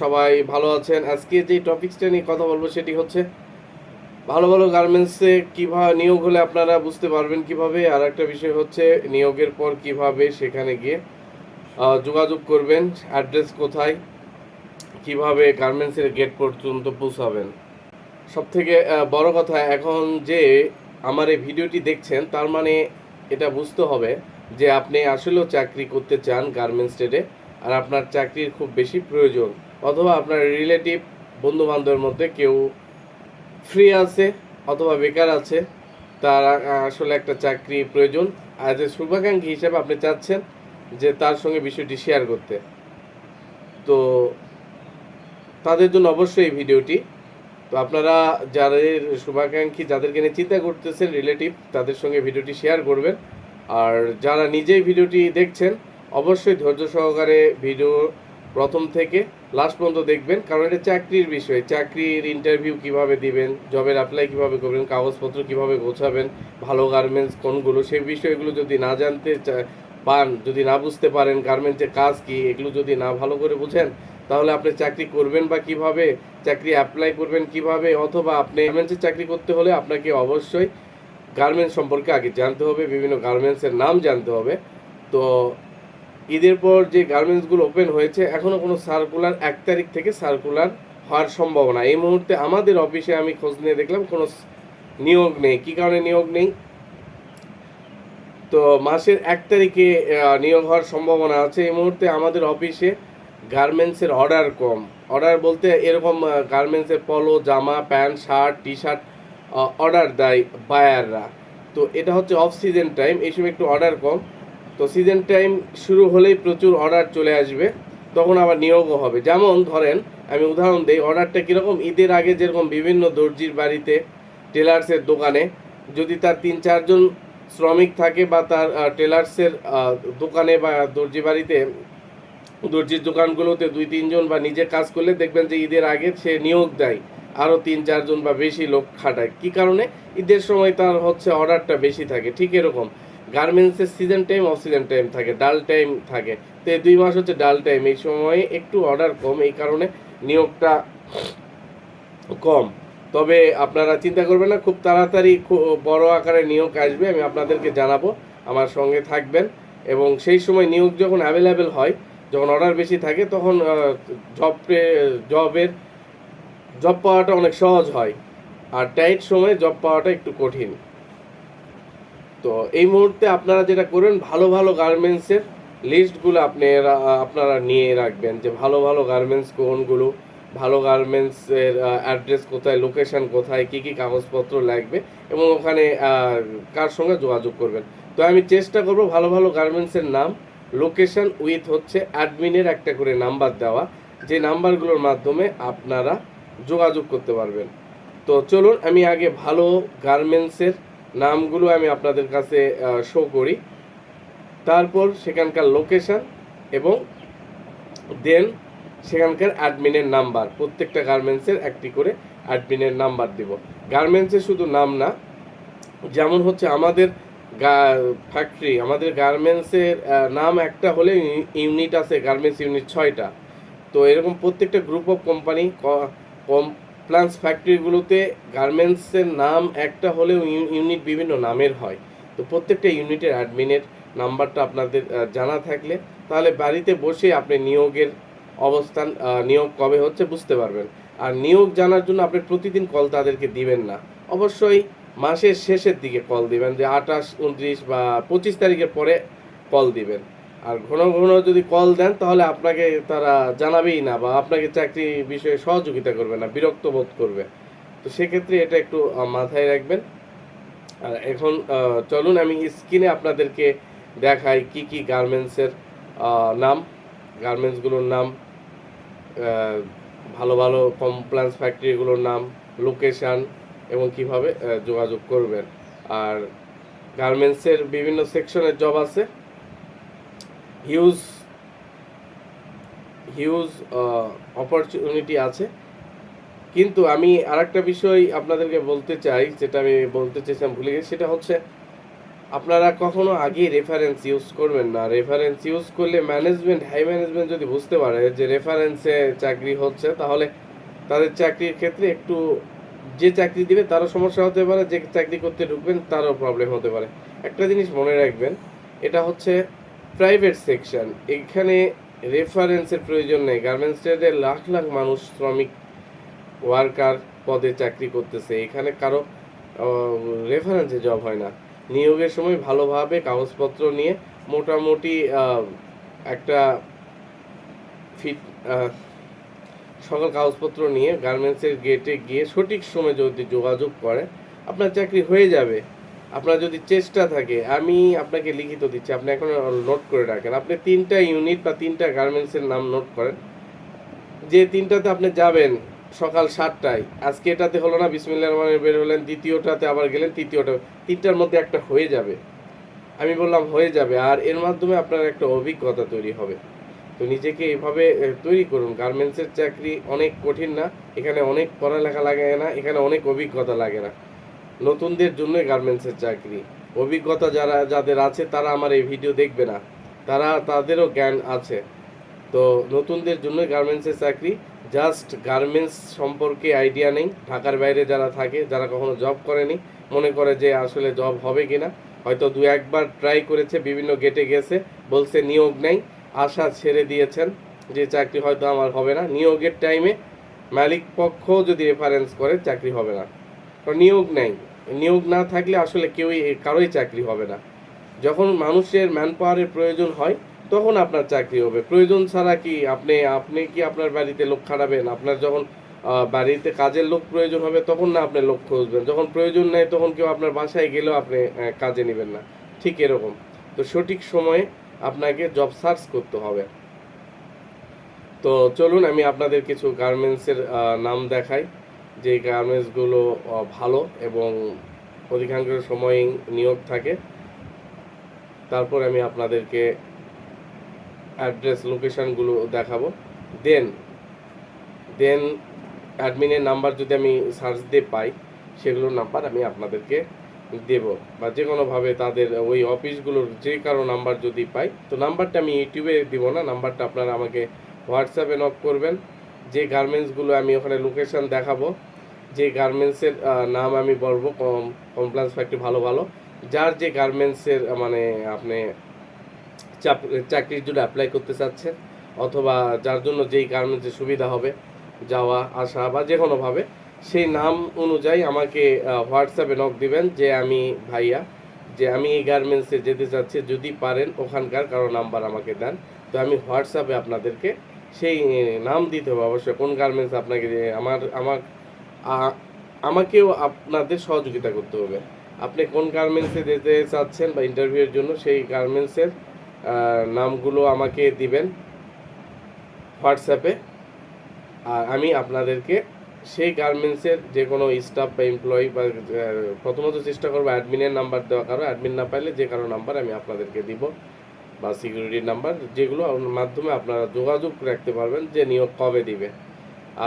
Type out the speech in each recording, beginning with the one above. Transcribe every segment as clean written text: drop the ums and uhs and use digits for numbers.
সবাই ভালো আছেন। আজকে যে টপিকসটা নিয়ে কথা বলবো সেটি হচ্ছে ভালো ভালো গার্মেন্টসে কিভাবে নিয়োগ হলে আপনারা বুঝতে পারবেন কিভাবে, আর একটা বিষয় হচ্ছে নিয়োগের পর কিভাবে সেখানে গিয়ে যোগাযোগ করবেন, অ্যাড্রেস কোথায়, কিভাবে গার্মেন্টসের গেট পর্যন্ত পৌঁছাবেন। সব থেকে বড় কথা, এখন যে আমার এই ভিডিওটি দেখছেন তার মানে এটা বুঝতে হবে যে আপনি আসলেও চাকরি করতে চান গার্মেন্টস ট্রেডে, আর আপনার চাকরির খুব বেশি প্রয়োজন, অথবা আপনার রিলেটিভ বন্ধু বান্ধবের মধ্যে কেউ ফ্রি আছে অথবা বেকার আছে, তার আসলে একটা চাকরি প্রয়োজন। অ্যাজ এ শুভাকাঙ্ক্ষী হিসেবে আপনি চাচ্ছেন যে তার সঙ্গে বিষয়টি শেয়ার করতে, তো তাদের জন্য অবশ্যই এই ভিডিওটি। তো আপনারা যাদের শুভাকাঙ্ক্ষী, যাদেরকে নিয়ে চিন্তা করতেছেন রিলেটিভ, তাদের সঙ্গে ভিডিওটি শেয়ার করবেন। আর যারা নিজেই ভিডিওটি দেখছেন অবশ্যই ধৈর্য সহকারে ভিডিও প্রথম থেকে লাস্ট পর্যন্ত দেখবেন, কারণ এটা চাকরির বিষয়। চাকরির ইন্টারভিউ কিভাবে দিবেন, জবের অ্যাপ্লাই কিভাবে করবেন, কাগজপত্র কিভাবে গোছাবেন, ভালো গার্মেন্টস কোনগুলো, সেই বিষয়গুলো যদি না জানতে পান, যদি না বুঝতে পারেন গার্মেন্টসের কাজ কি, এগুলো যদি না ভালো করে বুঝেন, তাহলে আপনি চাকরি করবেন বা কিভাবে, চাকরি অ্যাপ্লাই করবেন কিভাবে, অথবা আপনি গার্মেন্টসে চাকরি করতে হলে আপনাকে অবশ্যই গার্মেন্টস সম্পর্কে আগে জানতে হবে, বিভিন্ন গার্মেন্টসের নাম জানতে হবে। তো ঈদের পর যে গার্মেন্টসগুলো ওপেন হয়েছে, এখনও কোনো সার্কুলার 1 তারিখ থেকে সার্কুলার হওয়ার সম্ভাবনা এই মুহূর্তে আমাদের অফিসে আমি খোঁজ নিয়ে দেখলাম কোনো নিয়োগ নেই। কী কারণে নিয়োগ নেই? তো মাসের 1 তারিখে নিয়োগ হওয়ার সম্ভাবনা আছে। এই মুহূর্তে আমাদের অফিসে গার্মেন্টসের অর্ডার কম। অর্ডার বলতে এরকম গার্মেন্টসের পলো, জামা, pant, shirt, T shirt order দেয় বায়াররা। তো এটা হচ্ছে অফ সিজন টাইম, এই সময় একটু অর্ডার কম। তো সিজন টাইম শুরু হলেই প্রচুর অর্ডার চলে আসবে, তখন আবার নিয়োগও হবে। যেমন ধরেন, আমি উদাহরণ দিই, অর্ডারটা কীরকম, ঈদের আগে যেরকম বিভিন্ন দর্জির বাড়িতে, টেলার্সের দোকানে যদি তার 3-4 জন শ্রমিক থাকে, বা তার টেলার্সের দোকানে বা দর্জি বাড়িতে, দর্জির দোকানগুলোতে 2-3 জন বা নিজে কাজ করলে দেখবেন যে ঈদের আগে সে নিয়োগ দেয় আরও 3-4 জন বা বেশি লোক খাটায়। কী কারণে? ঈদের সময় তার হচ্ছে অর্ডারটা বেশি থাকে। ঠিক এরকম গার্মেন্টসের season time, off season time থাকে, ডাল টাইম থাকে। তো এই 2 মাস হচ্ছে ডাল টাইম, এই সময়ে একটু অর্ডার কম, এই কারণে নিয়োগটা কম। তবে আপনারা চিন্তা করবেন না, খুব তাড়াতাড়ি বড় আকারে নিয়োগ আসবে, আমি আপনাদেরকে জানাবো, আমার সঙ্গে থাকবেন। এবং সেই সময় নিয়োগ যখন অ্যাভেলেবেল হয়, যখন অর্ডার বেশি থাকে, তখন জব পাওয়াটা অনেক সহজ হয়, আর টাইট সময়ে জব পাওয়াটা একটু কঠিন। তো এই মুহূর্তে আপনারা যেটা করবেন, ভালো ভালো গার্মেন্টসের লিস্টগুলো আপনারা নিয়ে রাখবেন, যে ভালো ভালো গার্মেন্টস কোনগুলো, ভালো গার্মেন্টসের অ্যাড্রেস কোথায়, লোকেশন কোথায়, কী কী কাগজপত্র লাগবে, এবং ওখানে কার সঙ্গে যোগাযোগ করবেন। তো আমি চেষ্টা করব ভালো ভালো গার্মেন্টসের নাম, লোকেশন উইথ হচ্ছে অ্যাডমিনের একটা করে নাম্বার দেওয়া, যে নাম্বারগুলোর মাধ্যমে আপনারা যোগাযোগ করতে পারবেন। তো চলুন আমি আগে ভালো গার্মেন্টসের নামগুলো আমি আপনাদের কাছে শো করি, তারপর সেখানকার লোকেশন, এবং দেন সেখানকার অ্যাডমিনের নাম্বার। প্রত্যেকটা গার্মেন্টসের একটি করে অ্যাডমিনের নাম্বার দেব। গার্মেন্টসের শুধু নাম না, যেমন হচ্ছে আমাদের ফ্যাক্টরি, আমাদের গার্মেন্টসের নাম একটা হলে ইউনিট আছে, গার্মেন্টস ইউনিট 6টা। তো এরকম প্রত্যেকটা গ্রুপ অফ কোম্পানি, প্লান্স ফ্যাক্টরিগুলোতে গার্মেন্টসের নাম একটা হলেও ইউনিট বিভিন্ন নামের হয়। তো প্রত্যেকটা ইউনিটের অ্যাডমিনের নাম্বারটা আপনাদের জানা থাকলে, তাহলে বাড়িতে বসে আপনি নিয়োগের অবস্থান, নিয়োগ কবে হচ্ছে বুঝতে পারবেন। আর নিয়োগ জানার জন্য আপনি প্রতিদিন কল তাদেরকে দিবেন না, অবশ্যই মাসের শেষের দিকে কল দিবেন, যে 28, 29 বা 25 তারিখের পরে কল দিবেন। আর ঘন ঘন যদি কল দেন, তাহলে আপনাকে তারা জানাবেই না, বা আপনাকে চাকরি বিষয়ে সহযোগিতা করবে না, বিরক্ত বোধ করবে। তো সেক্ষেত্রে এটা একটু মাথায় রাখবেন। আর এখন চলুন আমি স্ক্রিনে আপনাদেরকে দেখাই কি কি গার্মেন্টসের নাম, গার্মেন্টসগুলোর নাম, ভালো ভালো কমপ্লায়েন্স ফ্যাক্টরিগুলোর নাম, লোকেশান, এবং কিভাবে যোগাযোগ করবেন। আর গার্মেন্টসের বিভিন্ন সেকশনের জব আছে, হিউজ হিউজ অপরচুনিটি আছে। কিন্তু আমি আরেকটা বিষয় আপনাদেরকে বলতে চাই, যেটা আমি বলতে চেয়েছিলাম ভুলে গেছি, সেটা হচ্ছে আপনারা কখনো আগে রেফারেন্স ইউজ করবেন না। রেফারেন্স ইউজ করলে ম্যানেজমেন্ট, হাই ম্যানেজমেন্ট যদি বুঝতে পারে যে রেফারেন্সে চাকরি হচ্ছে, তাহলে তাদের চাকরির ক্ষেত্রে একটু, যে চাকরি দিবে তারও সমস্যা হতে পারে, যে চাকরি করতে ঢুকবেন তারও প্রবলেম হতে পারে। একটা জিনিস মনে রাখবেন, এটা হচ্ছে প্রাইভেট সেকশন, এখানে রেফারেন্সের প্রয়োজন নেই। গার্মেন্টস ট্রেডে লাখ লাখ মানুষ শ্রমিক ওয়ার্কার পদে চাকরি করতেছে, এখানে কারো রেফারেন্সে জব হয় না। নিয়োগের সময় ভালোভাবে কাগজপত্র নিয়ে মোটামুটি একটা ফিট সকল কাগজপত্র নিয়ে গার্মেন্টসের গেটে গিয়ে সঠিক সময় যদি যোগাযোগ করে, আপনার চাকরি হয়ে যাবে। আপনার যদি চেষ্টা থাকে, আমি আপনাকে লিখিত দিচ্ছি, আপনি এখন নোট করে রাখেন। আপনি 3টা ইউনিট বা 3টা গার্মেন্টসের নাম নোট করেন, যে 3টাতে আপনি যাবেন সকাল 7টায়, আজকে এটাতে হলো না, বিসমিল্লাহির রহমানির রহিম বের হলেন, দ্বিতীয়টাতে আবার গেলেন, তৃতীয়টা, 3টার মধ্যে একটা হয়ে যাবে। আমি বললাম হয়ে যাবে, আর এর মাধ্যমে আপনার একটা অভিজ্ঞতা তৈরি হবে। তো নিজেকে এইভাবে তৈরি করুন। গার্মেন্টসের চাকরি অনেক কঠিন না, এখানে অনেক পড়ালেখা লাগে না, এখানে অনেক অভিজ্ঞতা লাগে না। নতুনদের জন্যই গার্মেন্টসের চাকরি। অভিজ্ঞতা যাদের আছে তারা আমার এই ভিডিও দেখবে না, তাদেরও জ্ঞান আছে। তো নতুনদের জন্য গার্মেন্টসের চাকরি। জাস্ট গার্মেন্টস সম্পর্কে আইডিয়া নেই, ঢাকার বাইরে যারা থাকে, যারা কখনো জব করেনি, মনে করে যে আসলে জব হবে কিনা, হয়তো 2-1বার ট্রাই করেছে, বিভিন্ন গেটে গেছে, বলছে নিয়োগ নেই, আশা ছেড়ে দিয়েছেন যে চাকরি হয়তো আমার হবে না। নিয়োগের টাইমে মালিক পক্ষ যদি রেফারেন্স করে, চাকরি হবে না, কারণ নিয়োগ নেই। নিয়োগ না থাকলে আসলে কারোই চাকরি হবে না। যখন মানুষের ম্যান পাওয়ারের প্রয়োজন হয়, তখন আপনার চাকরি হবে। প্রয়োজন ছাড়া কি আপনি কি আপনার বাড়িতে লোক খাটাবেন? আপনার যখন বাড়িতে কাজের লোক প্রয়োজন হবে, তখন না আপনি লোক খুঁজবেন। যখন প্রয়োজন নেই, তখন কেউ আপনার বাসায় গেলেও আপনি কাজে নেবেন না। ঠিক এরকম। তো সঠিক সময়ে আপনাকে জব সার্চ করতে হবে। তো চলুন আমি আপনাদের কিছু গার্মেন্টসের নাম দেখাই, যে গার্মেন্টসগুলো ভালো এবং অধিকাংশ সময় নিয়োগ থাকে। তারপর আমি আপনাদেরকে অ্যাড্রেস, লোকেশনগুলো দেখাবো। দেন দেন অ্যাডমিনের নাম্বার যদি আমি সার্চ দিয়ে পাই, সেগুলোর নাম্বার আমি আপনাদেরকে দেব, বা যে কোনোভাবে তাদের ওই অফিসগুলোর যে কারো নাম্বার যদি পাই, তো নাম্বারটা আমি ইউটিউবে দিব না, নাম্বারটা আপনারা আমাকে হোয়াটসঅ্যাপে নক করবেন। যে গার্মেন্টসগুলো আমি ওখানে লোকেশন দেখাবো, যে গার্মেন্টসের নাম আমি বলবো, কমপ্লায়েন্স ফ্যাক্টরি ভালো ভালো, যার যে গার্মেন্টসের মানে আপনি চাকরির জন্য অ্যাপ্লাই করতে চাচ্ছেন, অথবা যার জন্য যেই গার্মেন্টসের সুবিধা হবে যাওয়া আসা বা যে কোনোভাবে, সেই নাম অনুযায়ী আমাকে হোয়াটসঅ্যাপে নক দিবেন যে আমি ভাইয়া, যে আমি এই গার্মেন্টসে যেতে চাচ্ছি, যদি পারেন ওখানকার কারো নাম্বার আমাকে দেন। তো আমি হোয়াটসঅ্যাপে আপনাদেরকে সেই নাম দিতে হবে অবশ্যই, কোন গার্মেন্টস আপনাকে আমাকেও আপনাদের সহযোগিতা করতে হবে। আপনি কোন গার্মেন্টসে যেতে চাচ্ছেন বা ইন্টারভিউয়ের জন্য, সেই গার্মেন্টসের নামগুলো আমাকে দিবেন হোয়াটসঅ্যাপে। আর আমি আপনাদেরকে সেই গার্মেন্টসের যে কোনো স্টাফ বা এমপ্লয়ি বা প্রথমত চেষ্টা করবো অ্যাডমিনের নাম্বার দেওয়া, কারো অ্যাডমিন না পাইলে যে কারো নাম্বার আমি আপনাদেরকে দিব, বা সিকিউরিটির নাম্বার, যেগুলো মাধ্যমে আপনারা যোগাযোগ রাখতে পারবেন যে নিয়োগ কবে দিবে।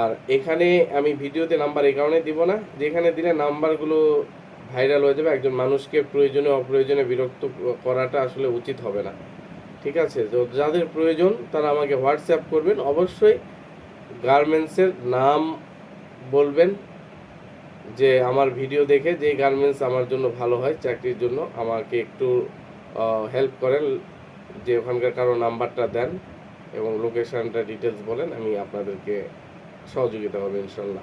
আর এখানে আমি ভিডিওতে নাম্বার এই কারণে দিব না, যেখানে দিলে নাম্বারগুলো ভাইরাল হয়ে যাবে, একজন মানুষকে প্রয়োজনে অপ্রয়োজনে বিরক্ত করাটা আসলে উচিত হবে না। ঠিক আছে? তো যাদের প্রয়োজন তারা আমাকে হোয়াটসঅ্যাপ করবেন, অবশ্যই গার্মেন্টসের নাম বলবেন, যে আমার ভিডিও দেখে যে গার্মেন্টস আমার জন্য ভালো হয় চাকরির জন্য, আমাকে একটু হেল্প করেন, যে ওখানকার কারো নাম্বারটা দেন এবং লোকেশনটা ডিটেলস বলেন, আমি আপনাদেরকে সহযোগিতা করবো ইনশাল্লাহ।